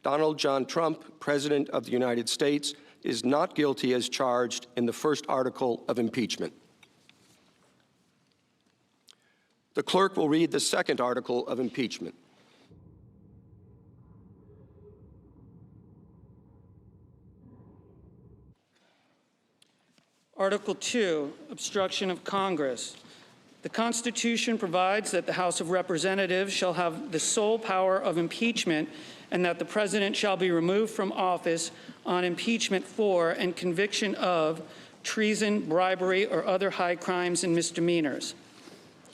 Donald John Trump, President of the United States, is not guilty as charged in the first article of impeachment. The clerk will read the second article of impeachment. Article 2, Obstruction of Congress. The Constitution provides that the House of Representatives shall have the sole power of impeachment and that the President shall be removed from office on impeachment for and conviction of treason, bribery, or other high crimes and misdemeanors.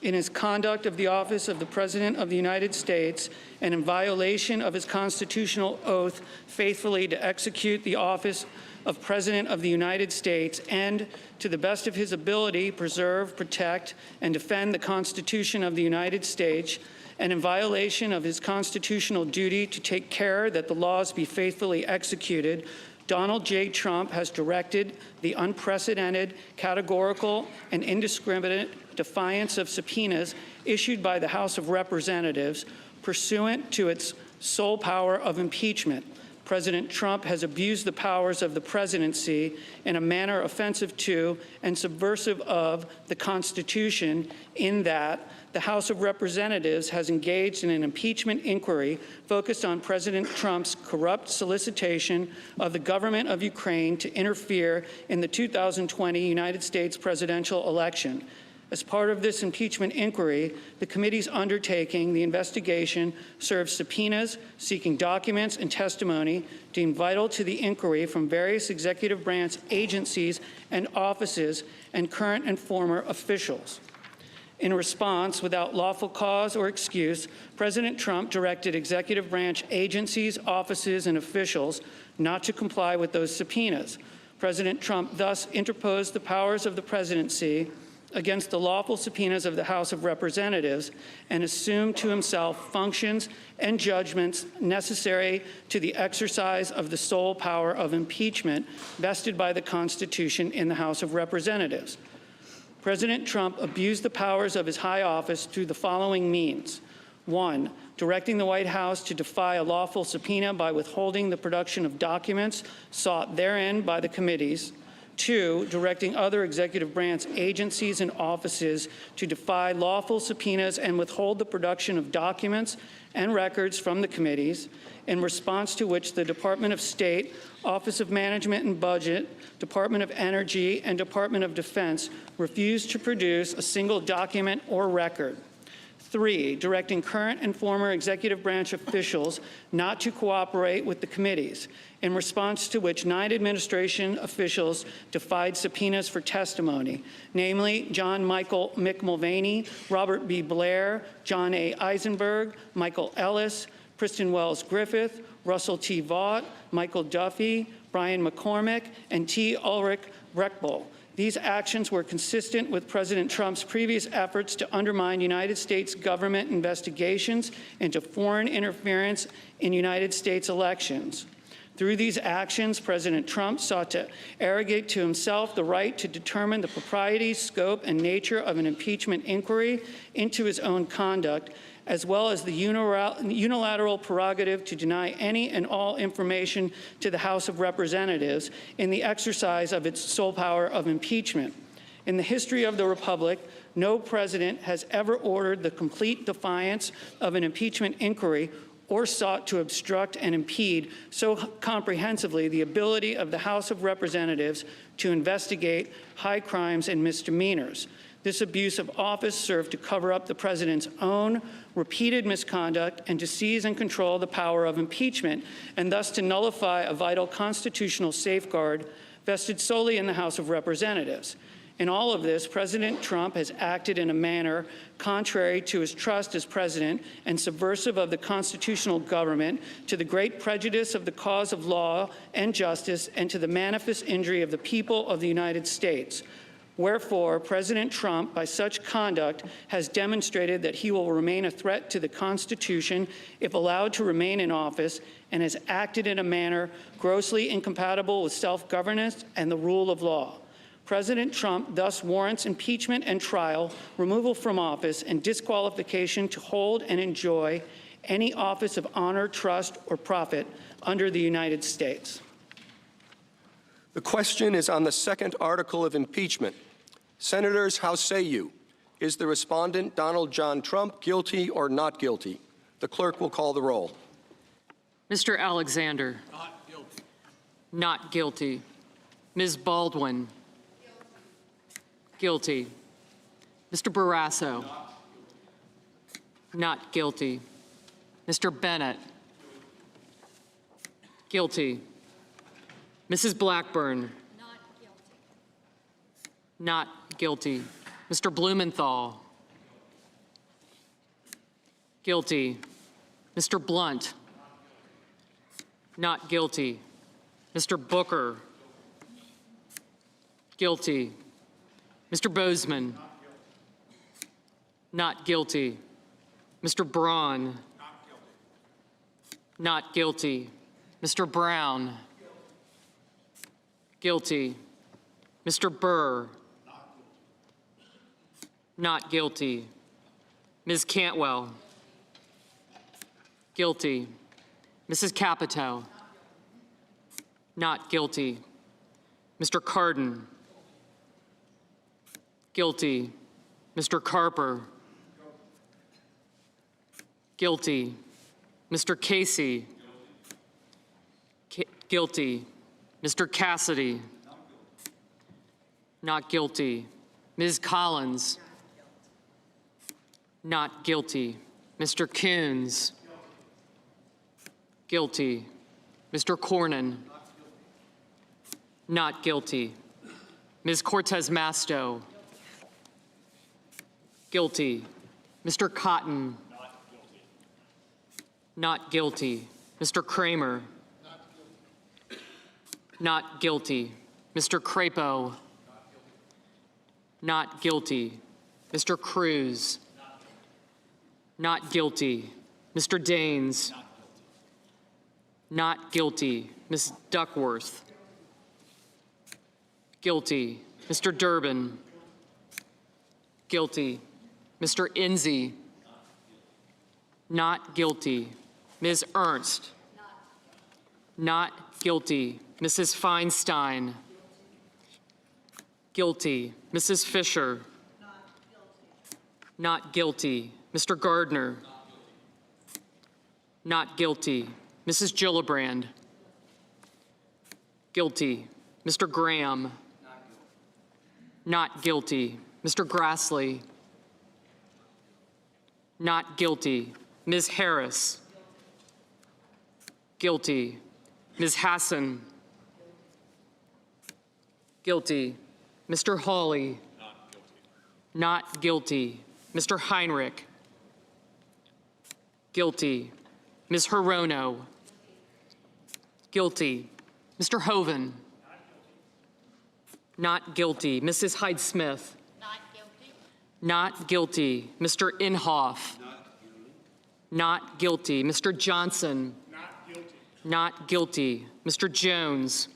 In his conduct of the office of the President of the United States and in violation of his constitutional oath faithfully to execute the office of President of the United States and, to the best of his ability, preserve, protect, and defend the Constitution of the United States, and in violation of his constitutional duty to take care that the laws be faithfully executed, Donald J. Trump has directed the unprecedented, categorical, and indiscriminate defiance of subpoenas issued by the House of Representatives pursuant to its sole power of impeachment. President Trump has abused the powers of the presidency in a manner offensive to and subversive of the Constitution in that the House of Representatives has engaged in an impeachment inquiry focused on President Trump's corrupt solicitation of the government of Ukraine to interfere in the 2020 United States presidential election. As part of this impeachment inquiry, the committee's undertaking the investigation serves subpoenas seeking documents and testimony deemed vital to the inquiry from various executive branch agencies and offices and current and former officials. In response, without lawful cause or excuse, President Trump directed executive branch agencies, offices, and officials not to comply with those subpoenas. President Trump thus interposed the powers of the presidency against the lawful subpoenas of the House of Representatives and assumed to himself functions and judgments necessary to the exercise of the sole power of impeachment vested by the Constitution in the House of Representatives. President Trump abused the powers of his high office through the following means. 1, directing the White House to defy a lawful subpoena by withholding the production of documents sought therein by the committees. 2, directing other executive branch agencies and offices to defy lawful subpoenas and withhold the production of documents and records from the committees, in response to which the Department of State, Office of Management and Budget, Department of Energy, and Department of Defense refused to produce a single document or record. 3, directing current and former executive branch officials not to cooperate with the committees, in response to which 9 administration officials defied subpoenas for testimony, namely John Michael Mick Mulvaney, Robert B. Blair, John A. Eisenberg, Michael Ellis, Kristen Wells Griffith, Russell T. Vaught, Michael Duffy, Brian McCormick, and T. Ulrich Breckbull. These actions were consistent with President Trump's previous efforts to undermine United States government investigations into foreign interference in United States elections. Through these actions, President Trump sought to arrogate to himself the right to determine the propriety, scope, and nature of an impeachment inquiry into his own conduct, as well as the unilateral prerogative to deny any and all information to the House of Representatives in the exercise of its sole power of impeachment. In the history of the Republic, no president has ever ordered the complete defiance of an impeachment inquiry or sought to obstruct and impede so comprehensively the ability of the House of Representatives to investigate high crimes and misdemeanors. This abuse of office served to cover up the president's own repeated misconduct and to seize and control the power of impeachment, and thus to nullify a vital constitutional safeguard vested solely in the House of Representatives. In all of this, President Trump has acted in a manner contrary to his trust as president and subversive of the constitutional government, to the great prejudice of the cause of law and justice, and to the manifest injury of the people of the United States. Wherefore, President Trump, by such conduct, has demonstrated that he will remain a threat to the Constitution if allowed to remain in office, and has acted in a manner grossly incompatible with self-governance and the rule of law. President Trump thus warrants impeachment and trial, removal from office, and disqualification to hold and enjoy any office of honor, trust, or profit under the United States. The question is on the second article of impeachment. Senators, how say you? Is the respondent, Donald John Trump, guilty or not guilty? The clerk will call the roll. Mr. Alexander. Not guilty. Not guilty. Ms. Baldwin. Guilty. Mr. Barrasso. Not guilty. Mr. Bennett. Guilty. Mrs. Blackburn. Not guilty. Not guilty. Mr. Blumenthal. Guilty. Mr. Blunt. Not guilty. Mr. Booker. Guilty. Mr. Bozeman. Not guilty. Mr. Braun. Not guilty. Mr. Brown. Guilty. Mr. Burr. Not guilty. Ms. Cantwell. Guilty. Mrs. Capito. Not guilty. Mr. Cardin. Guilty. Mr. Carper. Guilty. Mr. Casey. Guilty. Mr. Cassidy. Not guilty. Ms. Collins. Not guilty. Mr. Coons. Guilty. Mr. Cornyn. Not guilty. Ms. Cortez Masto. Guilty. Mr. Cotton. Not guilty. Mr. Kramer. Not guilty. Mr. Crapo. Not guilty. Mr. Cruz. Not guilty. Mr. Daines. Not guilty. Ms. Duckworth. Guilty. Mr. Durbin. Guilty. Mr. Enzi. Not guilty. Ms. Ernst. Not guilty. Mrs. Feinstein. Guilty. Mrs. Fisher. Not guilty. Mr. Gardner. Not guilty. Mrs. Gillibrand. Guilty. Mr. Graham. Not guilty. Mr. Grassley. Not guilty. Ms. Harris. Guilty. Ms. Hassan. Guilty. Mr. Hawley. Not guilty. Mr. Heinrich. Guilty. Ms. Hirono. Guilty. Mr. Hoven. Not guilty. Mrs. Hyde-Smith. Not guilty. Not guilty. Mr. Inhofe. Not guilty. Mr. Johnson. Not guilty. Not guilty. Mr. Jones.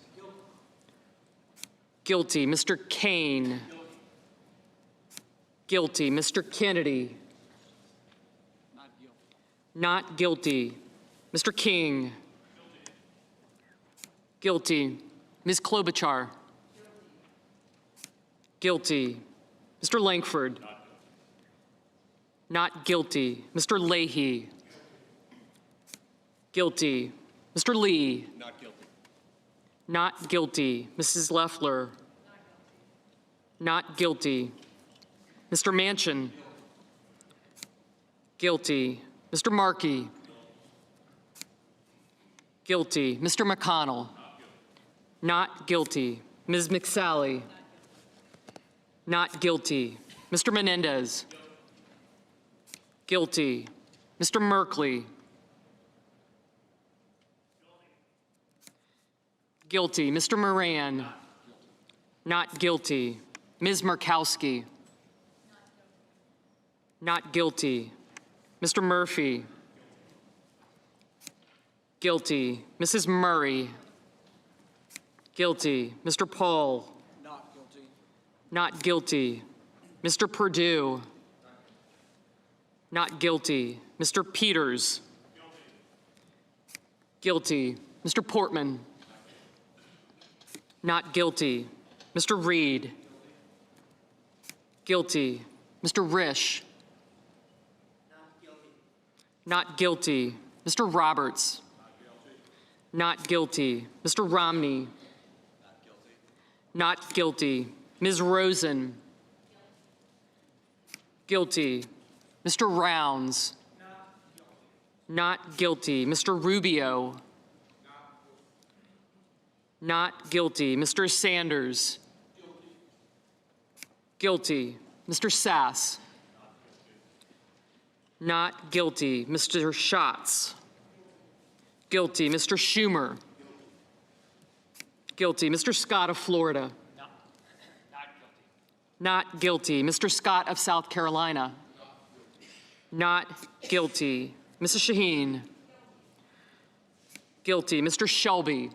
Guilty. Mr. Kane. Guilty. Mr. Kennedy. Not guilty. Mr. King. Guilty. Ms. Klobuchar. Guilty. Mr. Langford. Not guilty. Mr. Leahy. Guilty. Mr. Lee. Not guilty. Not guilty. Mrs. Loeffler. Not guilty. Mr. Manchin. Guilty. Mr. Markey. Guilty. Mr. McConnell. Not guilty. Ms. McSally. Not guilty. Mr. Menendez. Guilty. Mr. Merkley. Guilty. Mr. Moran. Not guilty. Ms. Murkowski. Not guilty. Mr. Murphy. Guilty. Mrs. Murray. Guilty. Mr. Paul. Not guilty. Not guilty. Mr. Perdue. Not guilty. Mr. Peters. Guilty. Mr. Portman. Not guilty. Mr. Reed. Guilty. Mr. Risch. Not guilty. Mr. Roberts. Not guilty. Mr. Romney. Not guilty. Ms. Rosen. Guilty. Mr. Rounds. Not guilty. Mr. Rubio. Not guilty. Mr. Sanders. Guilty. Mr. Sass. Not guilty. Mr. Schatz. Guilty. Mr. Schumer. Guilty. Mr. Scott of Florida. Not guilty. Mr. Scott of South Carolina. Not guilty. Mrs. Shaheen. Guilty. Mr. Shelby.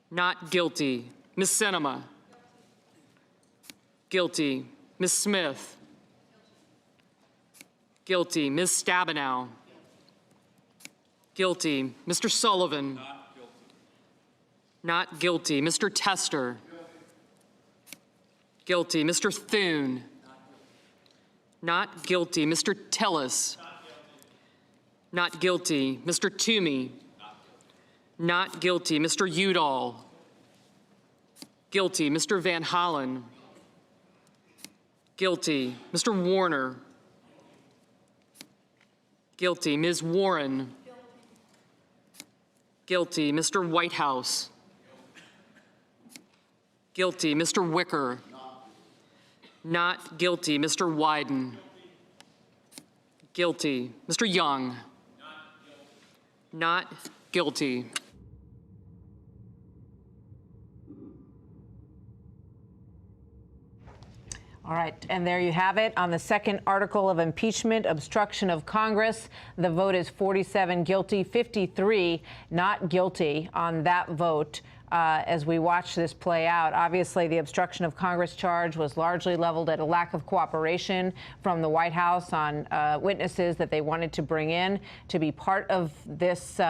Not guilty. Ms. Sinema. Guilty. Ms. Smith. Guilty. Ms. Stabenow. Guilty. Mr. Sullivan. Not guilty. Mr. Tester. Guilty. Mr. Thune. Not guilty. Mr. Tillis. Not guilty. Mr. Toomey. Not guilty. Mr. Udall. Guilty. Mr. Van Hollen. Guilty. Mr. Warner. Guilty. Ms. Warren. Guilty. Mr. Whitehouse. Guilty. Mr. Wicker. Not guilty. Mr. Wyden. Guilty. Mr. Young. Not guilty. All right, and there you have it. On the second article of impeachment, obstruction of Congress, the vote is 47 guilty, 53 not guilty on that vote. As we watch this play out, obviously the obstruction of Congress charge was largely leveled at a lack of cooperation from the White House on witnesses that they wanted to bring in to be part of this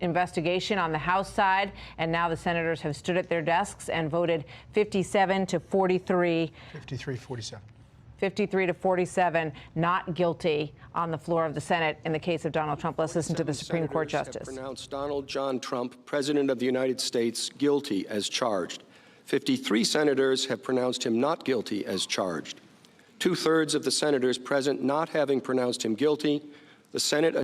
investigation on the House side, and now the senators have stood at their desks and voted 57 to 43. 53-47. 53 to 47 not guilty on the floor of the Senate in the case of Donald Trump. Let's listen to the Supreme Court justice. Have pronounced Donald John Trump, President of the United States, guilty as charged. 53 senators have pronounced him not guilty as charged. 2/3 of the senators present not having pronounced him guilty, the Senate